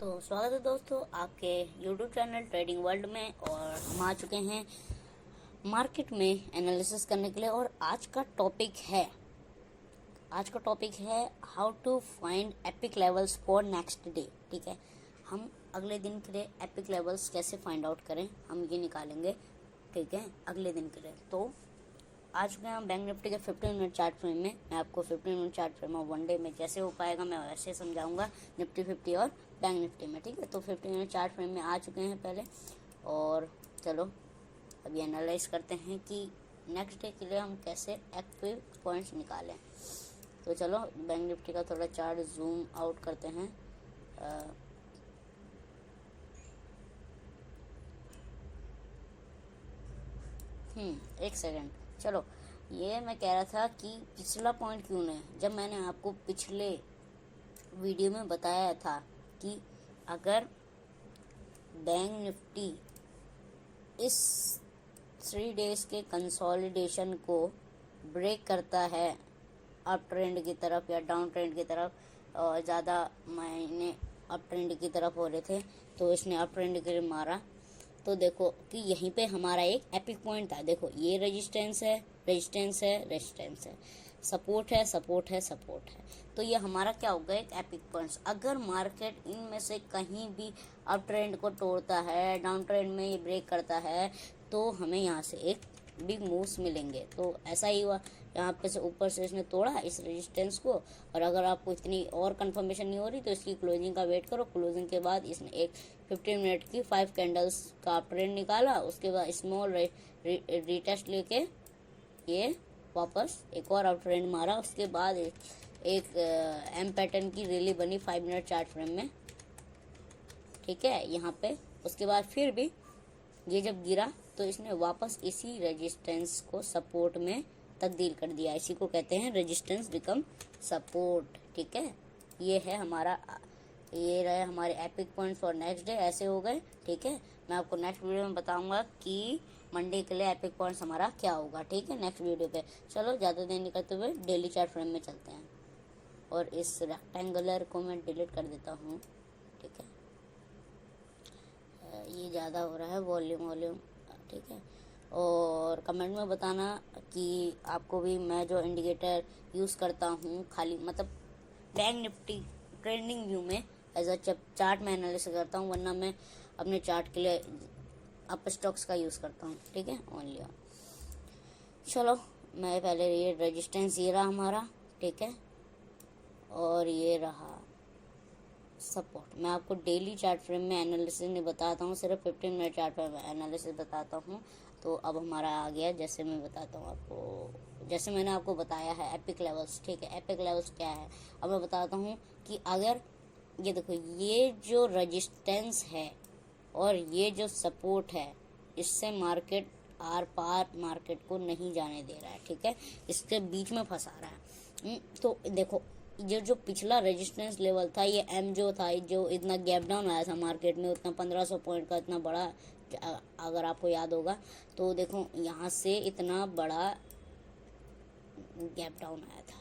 तो स्वागत है दोस्तों आपके YouTube चैनल ट्रेडिंग वर्ल्ड में। और हम आ चुके हैं मार्केट में एनालिसिस करने के लिए। और आज का टॉपिक है how to find epic levels for next day. ठीक है, हम अगले दिन के लिए एपिक लेवल्स कैसे फाइंड आउट करें, हम ये निकालेंगे। ठीक है, अगले दिन के लिए। तो आज के हम बैंक निफ्टी के 15 मिनट चार्ट फ्रेम में, मैं आपको 15 मिनट चार्ट फ्रेम और वन डे में कैसे हो पाएगा मैं वैसे समझाऊंगा, निफ्टी 50 और बैंक निफ्टी में। ठीक है, तो 15 मिनट चार्ट फ्रेम में आ चुके हैं पहले। और चलो अभी एनालाइज करते हैं कि नेक्स्ट डे के लिए हम कैसे एक्टिव पॉइंट्स निकालें। तो चलो बैंक निफ्टी का थोड़ा चार्ट जूम आउट करते हैं। एक सेकेंड। चलो, ये मैं कह रहा था कि पिछला पॉइंट क्यों नहीं, जब मैंने आपको पिछले वीडियो में बताया था कि अगर बैंक निफ्टी इस 3 डेज के कंसोलिडेशन को ब्रेक करता है अप ट्रेंड की तरफ या डाउन ट्रेंड की तरफ, और ज़्यादा महीने अप ट्रेंड की तरफ हो रहे थे तो इसने अप ट्रेंड के लिए मारा। तो देखो कि यहीं पे हमारा एक एपिक पॉइंट था। देखो ये रेजिस्टेंस है, रेजिस्टेंस है, रेजिस्टेंस है, सपोर्ट है, सपोर्ट है, सपोर्ट है। तो ये हमारा क्या होगा, एक एपिक पॉइंट्स। अगर मार्केट इनमें से कहीं भी अप ट्रेंड को तोड़ता है, डाउन ट्रेंड में ये ब्रेक करता है, तो हमें यहाँ से एक बिग मूव्स मिलेंगे। तो ऐसा ही हुआ, यहाँ पे से ऊपर से इसने तोड़ा इस रेजिस्टेंस को। और अगर आपको इतनी और कंफर्मेशन नहीं हो रही तो इसकी क्लोजिंग का वेट करो। क्लोजिंग के बाद इसने एक 15 मिनट की 5 कैंडल्स का ट्रेंड निकाला। उसके बाद स्मॉल रिटेस्ट लेके ये वापस एक और अप ट्रेंड मारा। उसके बाद एक एम पैटर्न की रैली बनी 5 मिनट चार्ट फ्रेम में। ठीक है, यहाँ पे उसके बाद फिर भी ये जब गिरा तो इसने वापस इसी रेजिस्टेंस को सपोर्ट में तब्दील कर दिया। इसी को कहते हैं रेजिस्टेंस बिकम सपोर्ट। ठीक है, ये है हमारा, ये रहे हमारे epic points for next day. ऐसे हो गए। ठीक है, मैं आपको नेक्स्ट वीडियो में बताऊंगा कि मंडे के लिए एपिक पॉइंट्स हमारा क्या होगा। ठीक है, नेक्स्ट वीडियो पे। चलो ज़्यादा देर नहीं करते हुए डेली चार्ट फ्रेम में चलते हैं। और इस रेक्टेंगुलर को मैं डिलीट कर देता हूँ। ठीक है, ये ज़्यादा हो रहा है वॉल्यूम। ठीक है, और कमेंट में बताना कि आपको भी मैं जो इंडिकेटर यूज़ करता हूँ, खाली मतलब बैंक निफ्टी ट्रेंडिंग व्यू में एज अ चार्ट में एनालिसिस करता हूँ, वरना मैं अपने चार्ट के लिए अप स्टॉक्स का यूज़ करता हूँ। ठीक है, ओनली। चलो मैं पहले, ये रेजिस्टेंस ये रहा हमारा। ठीक है, और ये रहा सपोर्ट। मैं आपको डेली चार्ट फ्रेम में एनालिसिस नहीं बताता हूँ, सिर्फ 15 मिनट चार्ट फ्रेम एनालिसिस बताता हूँ। तो अब हमारा आ गया, जैसे मैं बताता हूँ आपको, जैसे मैंने आपको बताया है एपिक लेवल्स। ठीक है, एपिक लेवल्स क्या है अब मैं बताता हूँ कि अगर ये देखो, ये जो रेजिस्टेंस है और ये जो सपोर्ट है, इससे मार्केट आर पार मार्केट को नहीं जाने दे रहा है। ठीक है, इसके बीच में फंसा रहा है। तो देखो, ये जो पिछला रेजिस्टेंस लेवल था, ये एम जो था, जो इतना गैप डाउन आया था मार्केट में, उतना 1500 पॉइंट का इतना बड़ा, अगर आपको याद होगा तो देखो यहाँ से इतना बड़ा गैप डाउन आया था।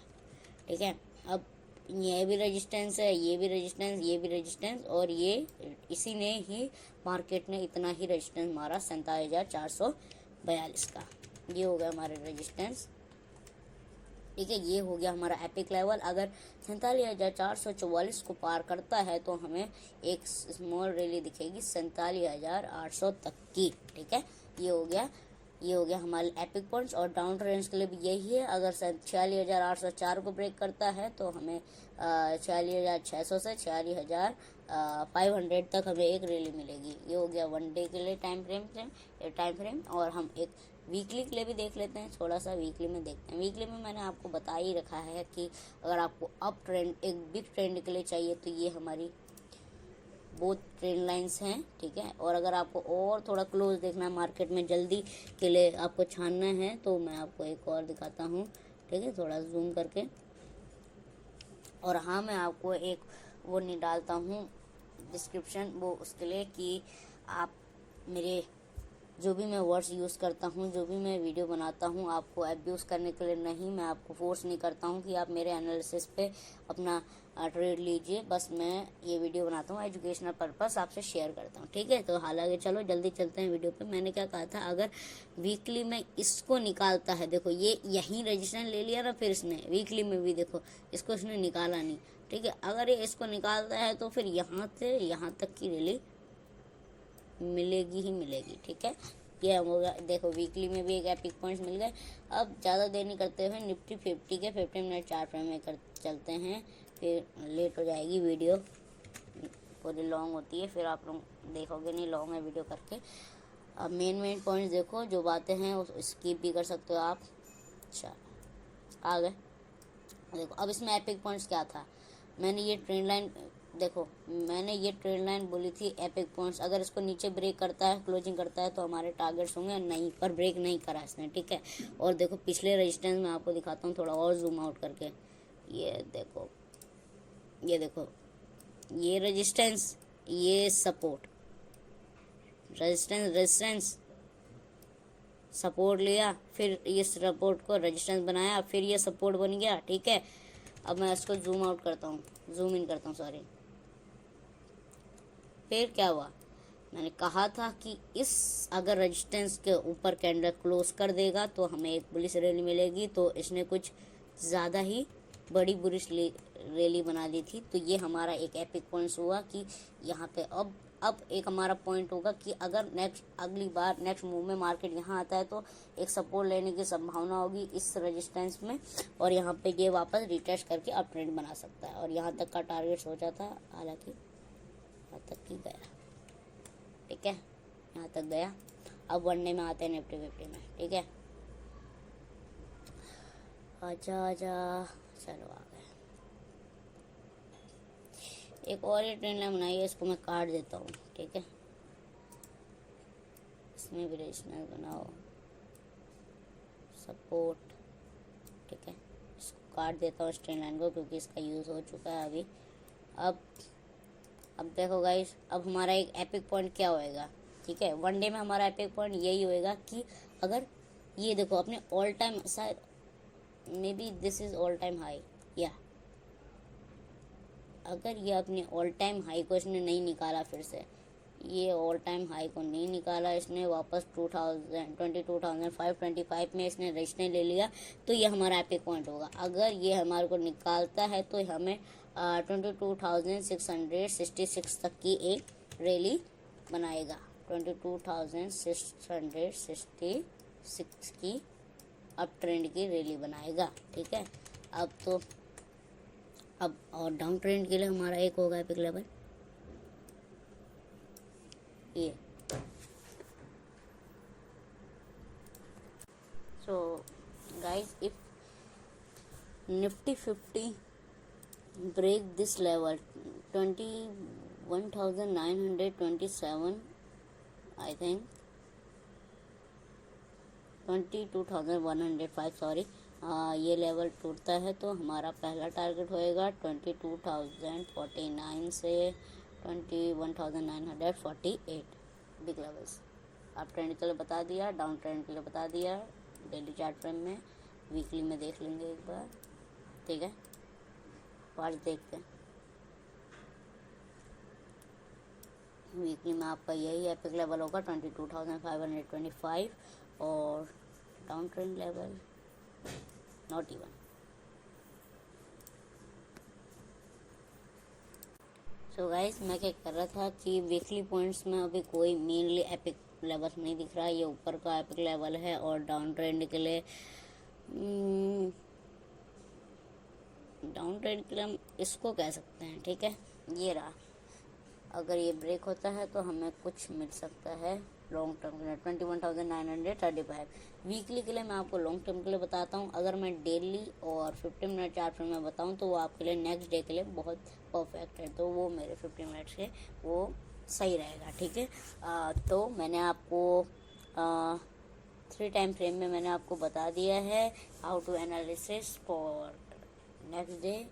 ठीक है, अब ये भी रेजिस्टेंस है, ये भी रेजिस्टेंस, ये भी रेजिस्टेंस, और ये इसी ने ही मार्केट ने इतना ही रेजिस्टेंस मारा 47,442 का। ये हो गया हमारे रेजिस्टेंस। ठीक है, ये हो गया हमारा एपिक लेवल। अगर 47,444 को पार करता है तो हमें एक स्मॉल रैली दिखेगी 47,800 तक की। ठीक है, ये हो गया हमारे एपिक पॉइंट्स। और डाउन ट्रेंड्स के लिए भी यही है। अगर 46,804 को ब्रेक करता है तो हमें 46,600 से 46,500 तक हमें एक रैली मिलेगी। ये हो गया वन डे के लिए टाइम फ्रेम। और हम एक वीकली के लिए भी देख लेते हैं, थोड़ा सा वीकली में देखते हैं। वीकली में मैंने आपको बता ही रखा है कि अगर आपको अप ट्रेंड, एक बिग ट्रेंड के लिए चाहिए तो ये हमारी बोथ ट्रेंड लाइंस हैं। ठीक है, और अगर आपको और थोड़ा क्लोज देखना है, मार्केट में जल्दी के लिए आपको छानना है, तो मैं आपको एक और दिखाता हूँ। ठीक है, थोड़ा जूम करके। और हाँ, मैं आपको एक वो नहीं डालता हूँ डिस्क्रिप्शन, वो उसके लिए कि आप मेरे जो भी मैं वर्ड्स यूज़ करता हूँ, जो भी मैं वीडियो बनाता हूँ, आपको अब्यूज़ करने के लिए नहीं, मैं आपको फोर्स नहीं करता हूँ कि आप मेरे एनालिसिस पे अपना ट्रेड लीजिए। बस मैं ये वीडियो बनाता हूँ एजुकेशनल पर्पस, आपसे शेयर करता हूँ, ठीक है। तो हालांकि चलो जल्दी चलते हैं वीडियो पे। मैंने क्या कहा था, अगर वीकली में इसको निकालता है, देखो ये यहीं रजिस्ट्रेशन ले लिया ना, फिर इसने वीकली में भी देखो इसको इसने निकाला नहीं, ठीक है। अगर ये इसको निकालता है तो फिर यहाँ से यहाँ तक की रैली मिलेगी ही मिलेगी, ठीक है। ये होगा, देखो वीकली में भी एक एपिक पॉइंट्स मिल गए। अब ज़्यादा देर नहीं करते हुए निफ्टी 50 के 15 मिनट चार्ट फ्रेम में चलते हैं, फिर लेट हो जाएगी वीडियो, पूरी लॉन्ग होती है, फिर आप लोग देखोगे नहीं लॉन्ग है वीडियो करके। अब मेन पॉइंट्स देखो, जो बातें हैं वो स्किप भी कर सकते हो आप। अच्छा आ गए, देखो अब इसमें एपिक पॉइंट्स क्या था, मैंने ये ट्रेंड लाइन, देखो मैंने ये ट्रेंड लाइन बोली थी एपिक पॉइंट्स, अगर इसको नीचे ब्रेक करता है, क्लोजिंग करता है, तो हमारे टारगेट्स होंगे, नहीं पर ब्रेक नहीं करा इसने, ठीक है। और देखो पिछले रेजिस्टेंस में आपको दिखाता हूँ थोड़ा और जूम आउट करके, ये देखो, ये देखो, ये रेजिस्टेंस, ये सपोर्ट, रेजिस्टेंस सपोर्ट लिया, फिर ये सपोर्ट को रेजिस्टेंस बनाया, फिर ये सपोर्ट बन गया, ठीक है। अब मैं इसको जूम आउट करता हूँ, जूम इन करता हूँ, सॉरी। फिर क्या हुआ, मैंने कहा था कि इस अगर रेजिस्टेंस के ऊपर कैंडल क्लोज कर देगा तो हमें एक बुलिश रैली मिलेगी, तो इसने कुछ ज़्यादा ही बड़ी बुलिश रैली बना दी थी। तो ये हमारा एक एपिक पॉइंट्स हुआ कि यहाँ पे अब एक हमारा पॉइंट होगा कि अगर अगली बार नेक्स्ट मूव में मार्केट यहाँ आता है तो एक सपोर्ट लेने की संभावना होगी इस रेजिस्टेंस में, और यहाँ पे ये वापस रिटेस्ट करके अप ट्रेंड बना सकता है। और यहाँ तक का टारगेट सोचा था, हालांकि यहाँ तक ही गया, ठीक है, यहाँ तक गया। अब वनडे में आते हैं निफ्टी 50 में, ठीक है। आजा आजा, चलो आ गए। एक और ये ट्रेंड लाइन बनाई है, इसको मैं काट देता हूँ, ठीक है। इसमें भी रेजिस्टेंस बनाओ, सपोर्ट, ठीक है। इसको काट देता हूँ इस ट्रेंड लाइन को, क्योंकि इसका यूज़ हो चुका है अभी। अब देखो गाइस, अब हमारा एक एपिक पॉइंट क्या होएगा, ठीक है। वनडे में हमारा एपिक पॉइंट यही होएगा कि अगर ये देखो अपने ऑल टाइम, शायद may be this is all time high, या अगर ये अपने ऑल टाइम हाई को इसने नहीं निकाला, फिर से ये ऑल टाइम हाई को नहीं निकाला इसने, वापस 22,525 में इसने रेजिस्टेंस ले लिया, तो ये हमारा एपिक पॉइंट होगा। अगर ये हमारे को निकालता है तो हमें 22,666 तक की एक रैली बनाएगा, 22,666 की अप ट्रेंड की रैली बनाएगा, ठीक है। अब और डाउन ट्रेंड के लिए हमारा एक होगा एपिक लेवल ये। So guys, if Nifty 50 break this level 21,927, I think 22,105, sorry, ये लेवल टूटता है तो हमारा पहला टारगेट होएगा 22,049 से 21,948 बिग लेवल्स। आप ट्रेंड के लिए बता दिया, डाउन ट्रेंड के लिए बता दिया, डेली चार्ट फ्रेम में, वीकली में देख लेंगे एक बार, ठीक है। आज देखते हैं वीकली में आपका यही एपिक लेवल होगा 22,525, और down trend level not even. So guys, मैं क्या कर रहा था कि वीकली पॉइंट्स में अभी कोई मेनली एपिक लेवल नहीं दिख रहा है, ये ऊपर का एपिक लेवल है। और डाउन ट्रेंड के लिए हम इसको कह सकते हैं, ठीक है, ये रहा। अगर ये ब्रेक होता है तो हमें कुछ मिल सकता है लॉन्ग टर्म के लिए 21,935। वीकली के लिए मैं आपको लॉन्ग टर्म के लिए बताता हूँ। अगर मैं डेली और 15 मिनट चार्ट फ्रेम में बताऊँ तो वो आपके लिए नेक्स्ट डे के लिए बहुत परफेक्ट है, तो वो मेरे 15 मिनट्स के वो सही रहेगा, ठीक है। तो मैंने आपको 3 टाइम फ्रेम में मैंने आपको बता दिया है how to analysis for next day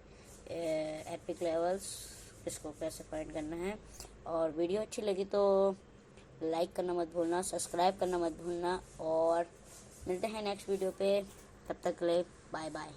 epic levels, इसको कैसे फाइंड करना है। और वीडियो अच्छी लगी तो लाइक करना मत भूलना, सब्सक्राइब करना मत भूलना और मिलते हैं नेक्स्ट वीडियो पे। तब तक के लिए बाय बाय।